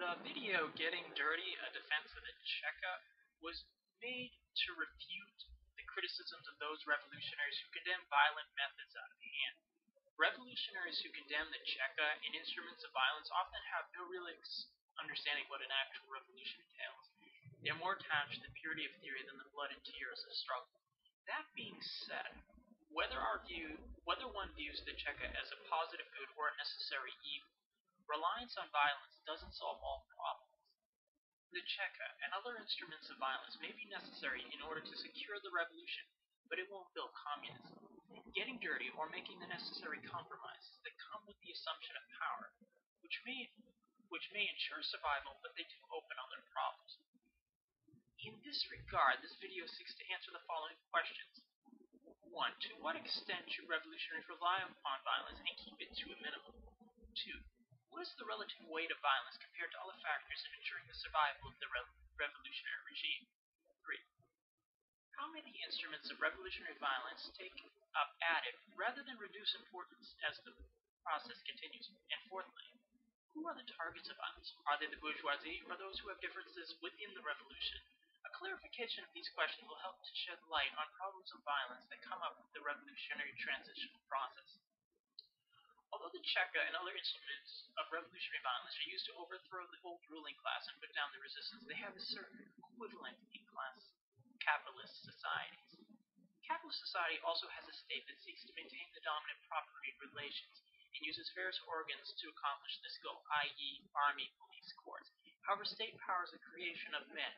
The video "Getting Dirty: A Defense of the Cheka" was made to refute the criticisms of those revolutionaries who condemn violent methods out of hand. Revolutionaries who condemn the Cheka and instruments of violence often have no real understanding what an actual revolution entails. They are more attached to the purity of theory than the blood and tears of struggle. That being said, whether one views the Cheka as a positive good or a necessary evil, reliance on violence doesn't solve all problems. The Cheka and other instruments of violence may be necessary in order to secure the revolution, but it won't build communism. Getting dirty or making the necessary compromises that come with the assumption of power, which may which may ensure survival, but they do open other problems. In this regard, this video seeks to answer the following questions. 1. To what extent should revolutionaries rely upon violence and keep it to a minimum? 2. What is the relative weight of violence compared to other factors in ensuring the survival of the revolutionary regime? 3. How may the instruments of revolutionary violence take up added rather than reduce importance as the process continues? And fourthly, who are the targets of violence? Are they the bourgeoisie or those who have differences within the revolution? A clarification of these questions will help to shed light on problems of violence that come up with the revolutionary transitional process. Although the Cheka and other instruments of revolutionary violence are used to overthrow the old ruling class and put down the resistance, they have a certain equivalent in class capitalist societies. Capitalist society also has a state that seeks to maintain the dominant property relations and uses various organs to accomplish this goal, i.e., army, police, courts. However, state power is a creation of men,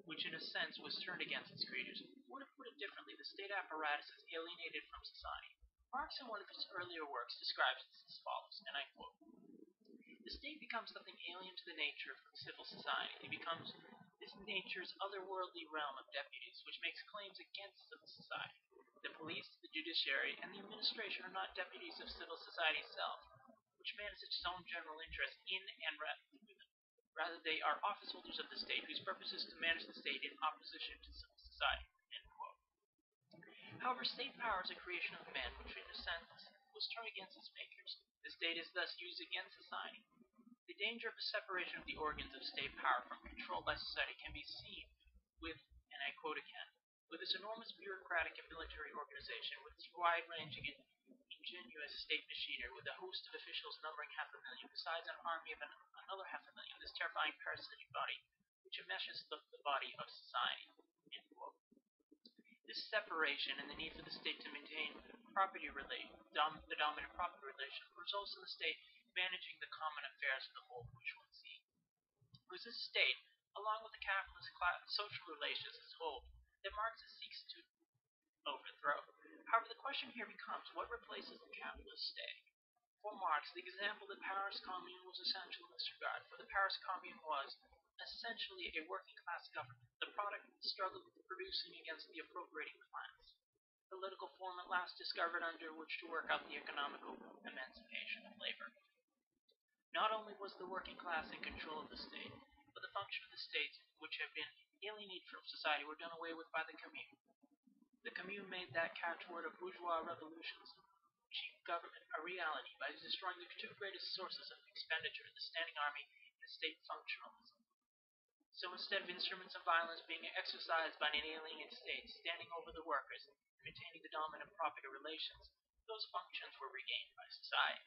which in a sense was turned against its creators. Or to put it differently, the state apparatus is alienated from society. Marx, in one of his earlier works, describes this as follows, and I quote, "The state becomes something alien to the nature of civil society. It becomes this nature's otherworldly realm of deputies, which makes claims against civil society. The police, the judiciary, and the administration are not deputies of civil society itself, which manages its own general interest in and through them. Rather, they are office holders of the state, whose purpose is to manage the state in opposition to civil society." End quote. However, state power is a creation of men, which in a sense was turned against its makers. The state is thus used against society. The danger of the separation of the organs of state power from control by society can be seen with, and I quote again, "with its enormous bureaucratic and military organization, with its wide-ranging and ingenious state machinery, with a host of officials numbering 500,000, besides an army of another 500,000, this terrifying parasitic body, which enmeshes the body of society." End quote. This separation and the need for the state to maintain the dominant property relation results in the state managing the common affairs of the whole bourgeoisie. It was this state, along with the capitalist social relations as a whole, that Marx seeks to overthrow. However, the question here becomes, what replaces the capitalist state? For Marx, the example of the Paris Commune was essential in this regard, for the Paris Commune was essentially a working class government, the product of the struggle producing against the appropriating class, the political form at last discovered under which to work out the economical emancipation of labor. Not only was the working class in control of the state, but the function of the state, which had been alienated from society, were done away with by the Commune. The Commune made that catchword of bourgeois revolutions, cheap government, a reality by destroying the two greatest sources of expenditure, the standing army and the state functionalism. So instead of instruments of violence being exercised by an alienated state standing over the workers and maintaining the dominant property relations, those functions were regained by society.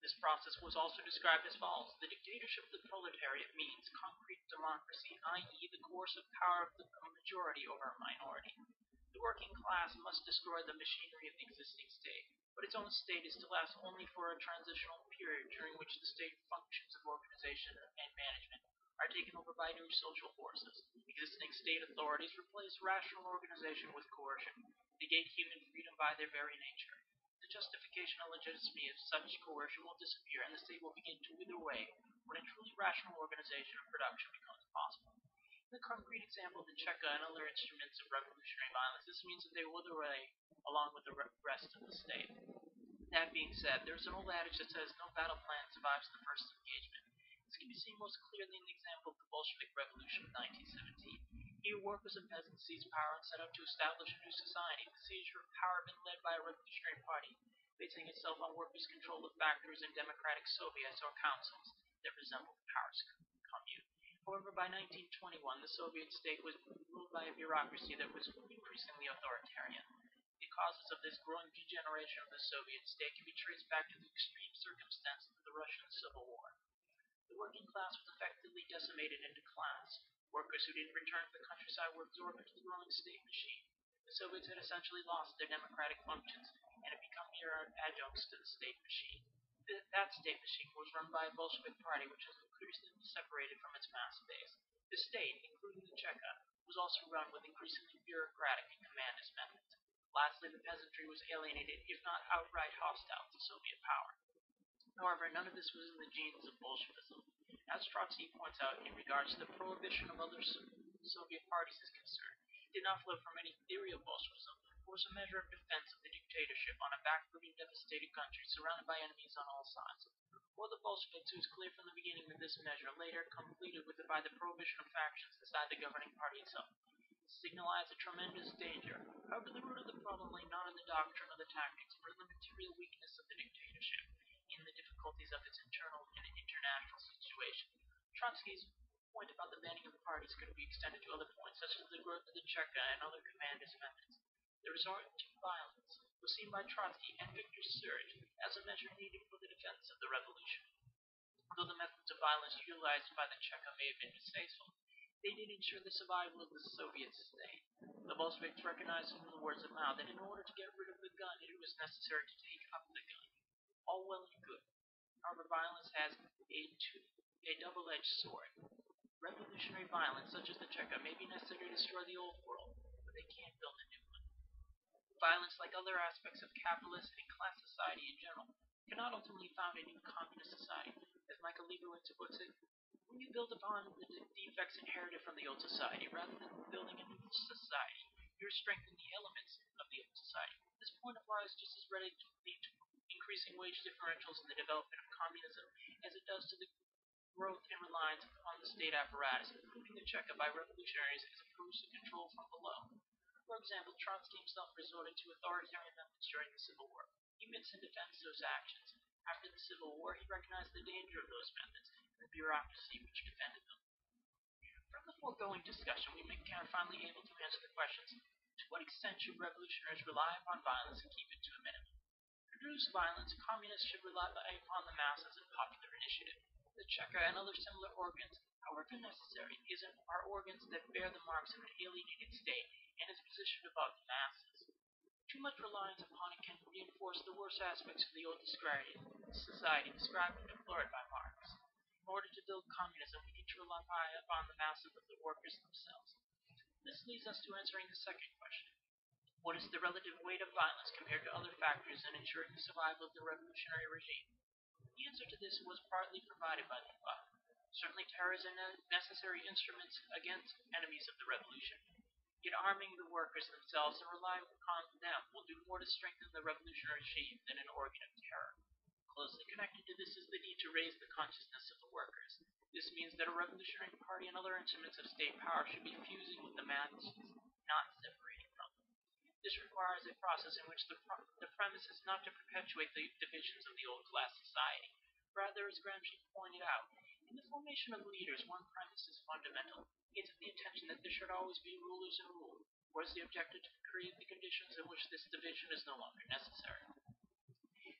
This process was also described as follows. The dictatorship of the proletariat means concrete democracy, i.e., the coercive power of the majority over a minority. The working class must destroy the machinery of the existing state, but its own state is to last only for a transitional period during which the state functions of organization and management are taken over by new social forces. Existing state authorities replace rational organization with coercion, negate human freedom by their very nature. The justification and legitimacy of such coercion will disappear, and the state will begin to wither away when a truly rational organization of production becomes possible. In the concrete example of the Cheka and other instruments of revolutionary violence, this means that they wither away along with the rest of the state. That being said, there's an old adage that says no battle plan survives the first engagement. This can be seen most clearly in the example of the Bolshevik Revolution of 1917. Here, workers and peasants seized power and set out to establish a new society. The seizure of power had been led by a revolutionary party, basing itself on workers' control of factories and democratic soviets or councils. that resembled the Paris Commune. However, by 1921, the Soviet state was ruled by a bureaucracy that was increasingly authoritarian. The causes of this growing degeneration of the Soviet state can be traced back to the extreme circumstances of the Russian Civil War. The working class was effectively decimated into class. Workers who didn't return to the countryside were absorbed into the growing state machine. The Soviets had essentially lost their democratic functions and had become mere adjuncts to the state machine. That state machine was run by a Bolshevik party which was increasingly separated from its mass base. The state, including the Cheka, was also run with increasingly bureaucratic and commandist methods. Lastly, the peasantry was alienated, if not outright hostile to Soviet power. However, none of this was in the genes of Bolshevism. As Trotsky points out in regards to the prohibition of other Soviet parties is concerned, it did not flow from any theory of Bolshevism, but was a measure of defense of the dictatorship on a backwardated, devastated country surrounded by enemies on all sides. For the Bolsheviks, it was clear from the beginning that this measure, later completed by the prohibition of factions inside the governing party itself, signalized a tremendous danger. However, the root of the problem lay not in the doctrine or the tactics, but in the material weakness of the dictatorship, in the difficulties of its internal and international situation. Trotsky's point about the banning of parties could be extended to other points, such as the growth of the Cheka and other commandist methods. The resort to violence was seen by Trotsky and Victor Serge as a measure needed for the defense of the revolution. Although the methods of violence utilized by the Cheka may have been distasteful, they did ensure the survival of the Soviet state. The Bolsheviks recognized from the words of Mao that in order to get rid of the gun, it was necessary to take up the gun. All well and good. However, violence has a double-edged sword. Revolutionary violence, such as the Cheka, may be necessary to destroy the old world, but they can't build a new one. Violence, like other aspects of capitalist and class society in general, cannot ultimately found a new communist society. As Michael Leibowitz puts it, when you build upon the defects inherited from the old society, rather than building a new society, you're strengthening the elements of the old society. This point applies just as readily to increasing wage differentials in the development of communism as it does to the growth and reliance on the state apparatus, including the Cheka by revolutionaries as opposed to control from below. For example, Trotsky himself resorted to authoritarian methods during the Civil War. He admits and defends those actions. After the Civil War, he recognized the danger of those methods and the bureaucracy which defended them. From the foregoing discussion, we are finally able to answer the questions: to what extent should revolutionaries rely upon violence and keep it to a minimum? To reduce violence, communists should rely upon the masses and popular initiative. The Cheka and other similar organs, however necessary, are organs that bear the marks of an alienated state and is positioned above the masses. Too much reliance upon it can reinforce the worst aspects of the old society described and deplored by Marx. In order to build communism, we need to rely upon the masses of the workers themselves. This leads us to answering the second question. What is the relative weight of violence compared to other factors in ensuring the survival of the revolutionary regime? The answer to this was partly provided by the above. Certainly terror is a necessary instrument against enemies of the revolution. Yet arming the workers themselves and relying upon them will do more to strengthen the revolutionary regime than an organ of terror. Closely connected to this is the need to raise the consciousness of the workers. This means that a revolutionary party and other instruments of state power should be fusing with the masses, not separating from them. This requires a process in which the premise is not to perpetuate the divisions of the old class society. Rather, as Gramsci pointed out, in the formation of leaders, one premise is fundamental. It's the intention that there should always be rulers and ruled, whereas the objective to create the conditions in which this division is no longer necessary.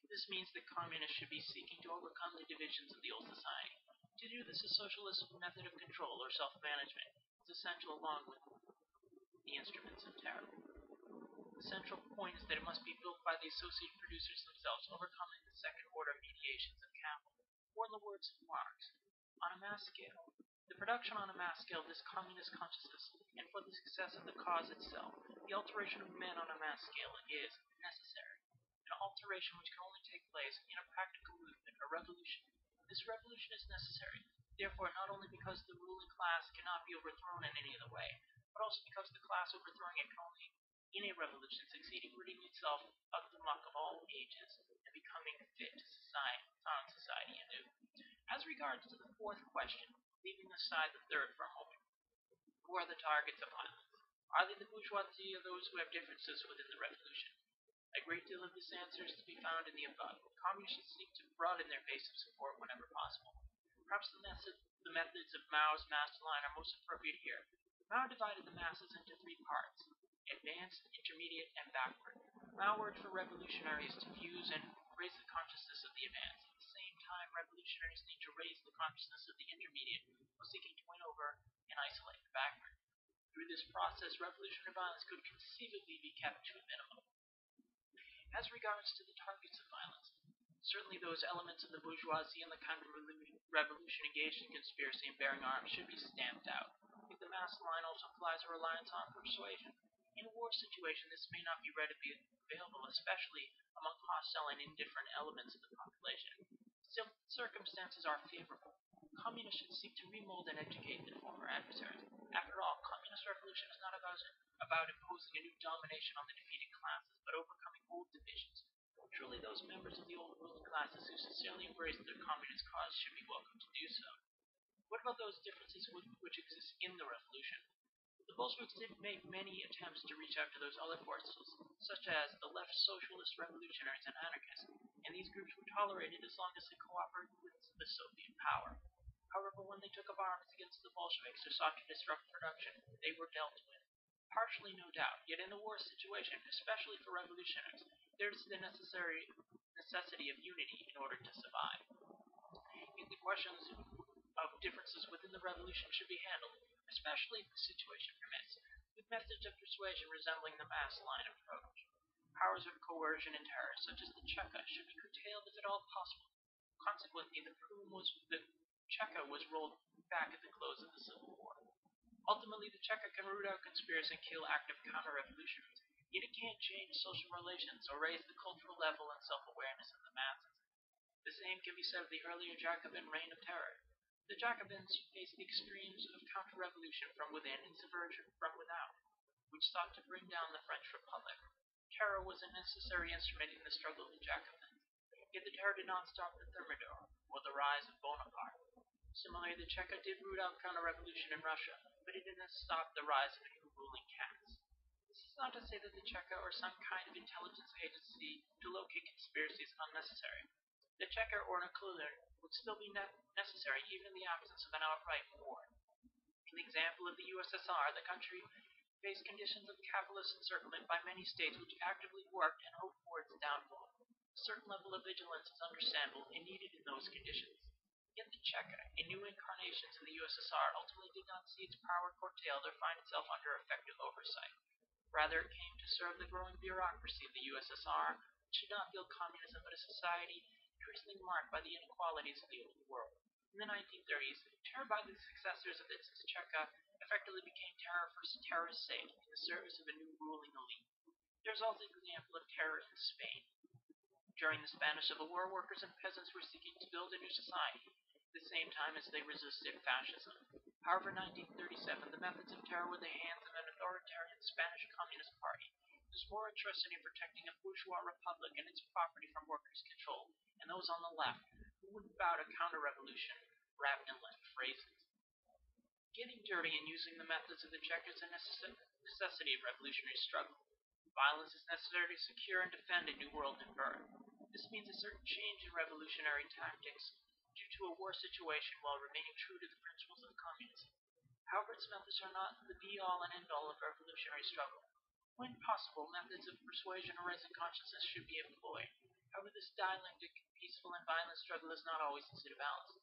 This means that communists should be seeking to overcome the divisions of the old society. To do this, a socialist method of control or self-management is essential along with the instruments of terror. The central point is that it must be built by the associate producers themselves, overcoming the second-order mediations of capital, or in the words of Marx, on a mass scale. The production on a mass scale of this communist consciousness, and for the success of the cause itself, the alteration of men on a mass scale is necessary. An alteration which can only take place in a practical movement or revolution. This revolution is necessary, therefore, not only because the ruling class cannot be overthrown in any other way, but also because the class overthrowing it can only, in a revolution, succeed in ridding itself of the muck of all ages and becoming fit to society anew. As regards to the fourth question, leaving aside the third for a moment, who are the targets of violence? Are they the bourgeoisie or those who have differences within the revolution? A great deal of this answer is to be found in the above. Communists should seek to broaden their base of support whenever possible. Perhaps the methods of Mao's master line are most appropriate here. Mao divided the masses into three parts: advanced, intermediate, and backward. Mao urged for revolutionaries to fuse and raise the consciousness of the advanced. At the same time, revolutionaries need to raise the consciousness of the intermediate while seeking to win over and isolate the backward. Through this process, revolutionary violence could conceivably be kept to a minimum. As regards to the targets of violence, certainly those elements of the bourgeoisie and the counter-revolution engaged in conspiracy and bearing arms should be stamped out. If the mass line also implies a reliance on persuasion. In a war situation, this may not be readily available, especially among hostile and indifferent elements of the population. Still, circumstances are favorable. Communists should seek to remold and educate their former adversaries. After all, communist revolution is not about imposing a new domination on the defeated classes, but overcoming old divisions. Truly, those members of the old ruling classes who sincerely embrace their communist cause should be welcome to do so. What about those differences which exist in the revolution? The Bolsheviks did make many attempts to reach out to those other forces, such as the left socialist revolutionaries and anarchists, and these groups were tolerated as long as they cooperated with the Soviet power. However, when they took up arms against the Bolsheviks or sought to disrupt production, they were dealt with. Partially, no doubt, yet in a war situation, especially for revolutionaries, there is the necessity of unity in order to survive. Yet the questions of differences within the revolution should be handled, especially if the situation permits, with methods of persuasion resembling the mass line approach. Powers of coercion and terror, such as the Cheka, should be curtailed if at all possible. Consequently, the Cheka was rolled back at the close of the Civil War. Ultimately, the Cheka can root out conspiracy and kill active counter-revolutionaries, yet it can't change social relations or raise the cultural level and self-awareness of the masses. The same can be said of the earlier Jacobin reign of terror. The Jacobins faced the extremes of counter-revolution from within and subversion from without, which sought to bring down the French Republic. Terror was a necessary instrument in the struggle of the Jacobins, yet the terror did not stop the Thermidor or the rise of Bonaparte. Similarly, the Cheka did root out counter-revolution in Russia, but it didn't stop the rise of a new ruling caste. This is not to say that the Cheka or some kind of intelligence agency to locate conspiracy is unnecessary. The Cheka or Napoleon would still be necessary even in the absence of an outright war. In the example of the USSR, the country faced conditions of capitalist encirclement by many states which actively worked and hoped for its downfall. A certain level of vigilance is understandable and needed in those conditions. Yet the Cheka, in new incarnations in the USSR, ultimately did not see its power curtailed or find itself under effective oversight. Rather, it came to serve the growing bureaucracy of the USSR, which did not build communism but a society increasingly marked by the inequalities of the old world. In the 1930s, terror by the successors of its Cheka effectively became terror for terror's sake in the service of a new ruling elite. There is also the example of terror in Spain. During the Spanish Civil War, workers and peasants were seeking to build a new society at the same time as they resisted fascism. However, in 1937, the methods of terror were in the hands of an authoritarian Spanish Communist Party. It was more interested in protecting a bourgeois republic and its property from workers' control, and those on the left who would bow to counter-revolution wrapped in left phrases. Getting dirty and using the methods of the Cheka is a necessity of revolutionary struggle. Violence is necessary to secure and defend a new world in birth. This means a certain change in revolutionary tactics due to a war situation while remaining true to the principles of communism. However, its methods are not the be-all and end-all of revolutionary struggle. When possible, methods of persuasion or raising consciousness should be employed. However, this dialectic, peaceful and violent struggle is not always easy to balance.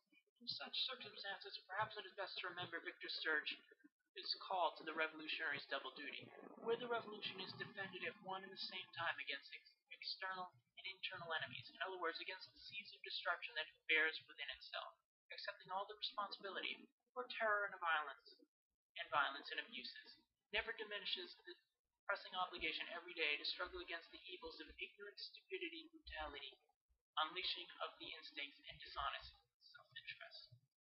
In such circumstances, perhaps it is best to remember Victor Sturge's call to the revolutionaries' double duty, where the revolution is defended at one and the same time against external and internal enemies, in other words, against the seeds of destruction that it bears within itself, accepting all the responsibility for terror and violence and abuses, never diminishes the pressing obligation every day to struggle against the evils of ignorance, stupidity, brutality, unleashing of the instincts, and dishonesty.